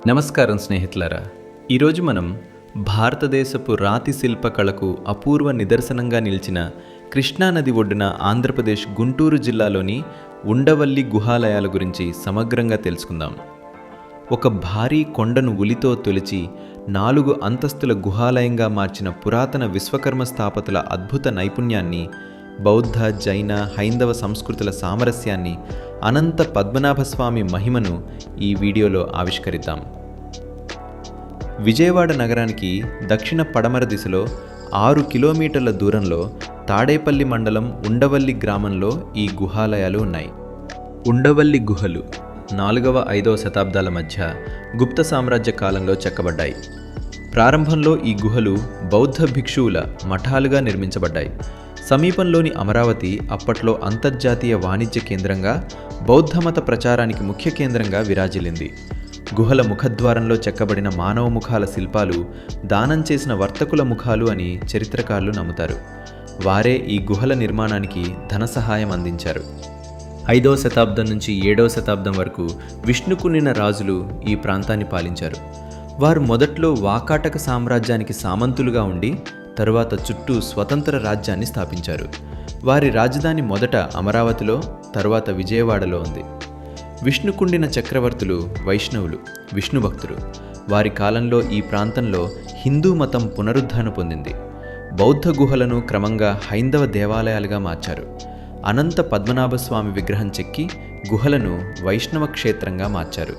నమస్కారం స్నేహితులారా. ఈరోజు మనం భారతదేశపు రాతి శిల్పకళకు అపూర్వ నిదర్శనంగా నిలిచిన కృష్ణానది ఒడ్డున ఆంధ్రప్రదేశ్ గుంటూరు జిల్లాలోని ఉండవల్లి గుహాలయాల గురించి సమగ్రంగా తెలుసుకుందాం. ఒక భారీ కొండను ఉలితో తొలిచి 4 అంతస్తుల గుహాలయంగా మార్చిన పురాతన విశ్వకర్మ స్థాపతుల అద్భుత నైపుణ్యాన్ని, బౌద్ధ, జైన, హైందవ సంస్కృతుల సామరస్యాన్ని, అనంత పద్మనాభస్వామి మహిమను ఈ వీడియోలో ఆవిష్కరిద్దాం. విజయవాడ నగరానికి దక్షిణ పడమర దిశలో 6 కిలోమీటర్ల దూరంలో తాడేపల్లి మండలం ఉండవల్లి గ్రామంలో ఈ గుహాలయాలు ఉన్నాయి. ఉండవల్లి గుహలు 4వ-5వ శతాబ్దాల మధ్య గుప్త సామ్రాజ్య కాలంలో చెక్కబడ్డాయి. ప్రారంభంలో ఈ గుహలు బౌద్ధ భిక్షువుల మఠాలుగా నిర్మించబడ్డాయి. సమీపంలోని అమరావతి అప్పట్లో అంతర్జాతీయ వాణిజ్య కేంద్రంగా, బౌద్ధమత ప్రచారానికి ముఖ్య కేంద్రంగా విరాజిల్లింది. గుహల ముఖద్వారంలో చెక్కబడిన మానవ ముఖాల శిల్పాలు దానం చేసిన వర్తకుల ముఖాలు అని చరిత్రకారులు నమ్ముతారు. వారే ఈ గుహల నిర్మాణానికి ధన సహాయం అందించారు. 5వ శతాబ్దం నుంచి 7వ శతాబ్దం వరకు విష్ణుకుండిన రాజులు ఈ ప్రాంతాన్ని పాలించారు. వారు మొదట్లో వాకాటక సామ్రాజ్యానికి సామంతులుగా ఉండి తరువాత చుట్టూ స్వతంత్ర రాజ్యాన్ని స్థాపించారు. వారి రాజధాని మొదట అమరావతిలో, తరువాత విజయవాడలో ఉంది. విష్ణుకుండిన చక్రవర్తులు వైష్ణవులు, విష్ణు భక్తులు. వారి కాలంలో ఈ ప్రాంతంలో హిందూ మతం పునరుద్ధరణ పొందింది. బౌద్ధ గుహలను క్రమంగా హైందవ దేవాలయాలుగా మార్చారు. అనంత పద్మనాభస్వామి విగ్రహం చెక్కి గుహలను వైష్ణవ క్షేత్రంగా మార్చారు.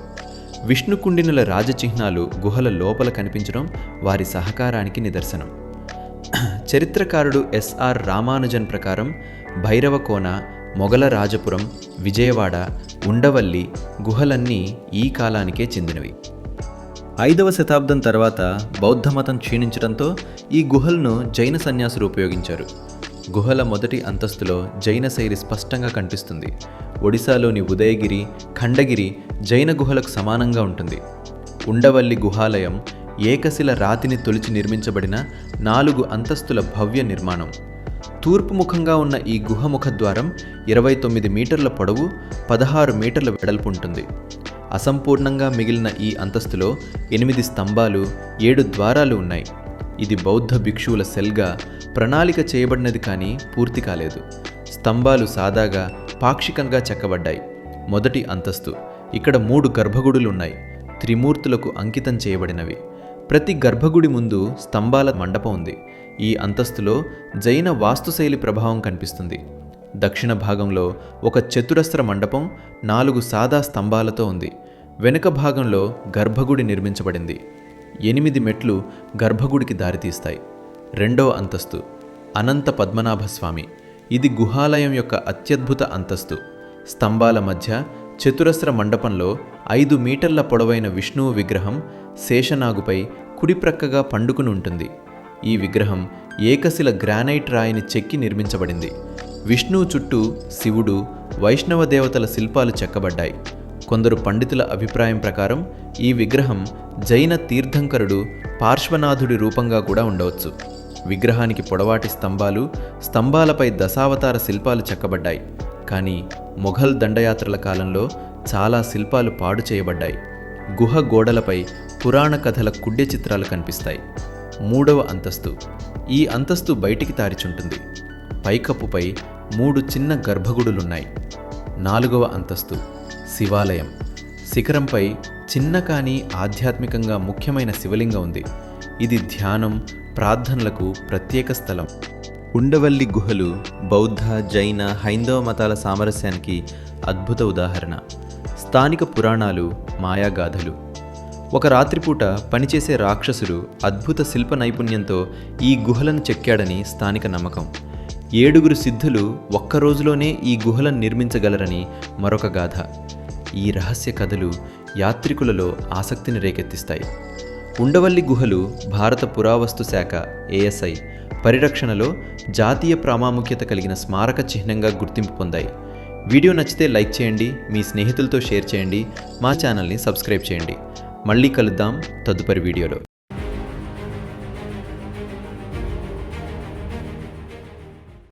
విష్ణుకుండినుల రాజచిహ్నాలు గుహల లోపల కనిపించడం వారి సహకారానికి నిదర్శనం. చరిత్రకారుడు ఎస్ఆర్ రామానుజన్ ప్రకారం భైరవకోన, మొగల రాజపురం, విజయవాడ, ఉండవల్లి గుహలన్నీ ఈ కాలానికే చెందినవి. 5వ శతాబ్దం తర్వాత బౌద్ధమతం క్షీణించడంతో ఈ గుహలను జైన సన్యాసులు ఉపయోగించారు. గుహల మొదటి అంతస్తులో జైన శైలి స్పష్టంగా కనిపిస్తుంది. ఒడిశాలోని ఉదయగిరి, ఖండగిరి జైన గుహలకు సమానంగా ఉంటుంది. ఉండవల్లి గుహాలయం ఏకశిల రాతిని తొలిచి నిర్మించబడిన 4 అంతస్తుల భవ్య నిర్మాణం. తూర్పు ముఖంగా ఉన్న ఈ గుహ ముఖద్వారం 29 మీటర్ల పొడవు, 16 మీటర్ల వెడల్పు ఉంటుంది. అసంపూర్ణంగా మిగిలిన ఈ అంతస్తులో 8 స్తంభాలు, 7 ద్వారాలు ఉన్నాయి. ఇది బౌద్ధ భిక్షువుల సెల్గా ప్రణాళిక చేయబడినది కానీ పూర్తి కాలేదు. స్తంభాలు సాదాగా, పాక్షికంగా చెక్కబడ్డాయి. మొదటి అంతస్తు. ఇక్కడ 3 గర్భగుడులు ఉన్నాయి. త్రిమూర్తులకు అంకితం చేయబడినవి. ప్రతి గర్భగుడి ముందు స్తంభాల మండపం ఉంది. ఈ అంతస్తులో జైన వాస్తుశైలి ప్రభావం కనిపిస్తుంది. దక్షిణ భాగంలో ఒక చతురస్ర మండపం 4 సాదా స్తంభాలతో ఉంది. వెనుక భాగంలో గర్భగుడి నిర్మించబడింది. 8 మెట్లు గర్భగుడికి దారితీస్తాయి. 2వ అంతస్తు అనంత పద్మనాభస్వామి. ఇది గుహాలయం యొక్క అత్యద్భుత అంతస్తు. స్తంభాల మధ్య చతురస్ర మండపంలో 5 మీటర్ల పొడవైన విష్ణువు విగ్రహం శేషనాగుపై కుడిప్రక్కగా పండుకుని ఉంటుంది. ఈ విగ్రహం ఏకశిల గ్రానైట్ రాయిని చెక్కి నిర్మించబడింది. విష్ణువు చుట్టూ శివుడు, వైష్ణవ దేవతల శిల్పాలు చెక్కబడ్డాయి. కొందరు పండితుల అభిప్రాయం ప్రకారం ఈ విగ్రహం జైన తీర్థంకరుడు పార్శ్వనాథుడి రూపంగా కూడా ఉండవచ్చు. విగ్రహానికి పొడవాటి స్తంభాలు, స్తంభాలపై దశావతార శిల్పాలు చెక్కబడ్డాయి. కానీ మొఘల్ దండయాత్రల కాలంలో చాలా శిల్పాలు పాడు చేయబడ్డాయి. గుహ గోడలపై పురాణ కథల కుడ్య చిత్రాలు కనిపిస్తాయి. 3వ అంతస్తు. ఈ అంతస్తు బయటికి తారిచుంటుంది. పైకప్పుపై 3 చిన్న గర్భగుడులున్నాయి. 4వ అంతస్తు శివాలయం. శిఖరంపై చిన్న కానీ ఆధ్యాత్మికంగా ముఖ్యమైన శివలింగం ఉంది. ఇది ధ్యానం, ప్రార్థనలకు ప్రత్యేక స్థలం. ఉండవల్లి గుహలు బౌద్ధ, జైన, హైందవ మతాల సామరస్యానికి అద్భుత ఉదాహరణ. స్థానిక పురాణాలు, మాయాగాథలు. ఒక రాత్రిపూట పనిచేసే రాక్షసుడు అద్భుత శిల్ప నైపుణ్యంతో ఈ గుహలను చెక్కాడని స్థానిక నమ్మకం. 7 సిద్ధులు ఒక్క రోజులోనే ఈ గుహలను నిర్మించగలరని మరొక గాథ. ఈ రహస్య కథలు యాత్రికులలో ఆసక్తిని రేకెత్తిస్తాయి. ఉండవల్లి గుహలు భారత పురావస్తు శాఖ ASI పరిరక్షణలో జాతీయ ప్రాముఖ్యత కలిగిన స్మారక చిహ్నంగా గుర్తింపు పొందాయి. వీడియో నచ్చితే లైక్ చేయండి, మీ స్నేహితులతో షేర్ చేయండి, మా ఛానల్ని సబ్స్క్రైబ్ చేయండి. మళ్ళీ కలుద్దాం తదుపరి వీడియోలో.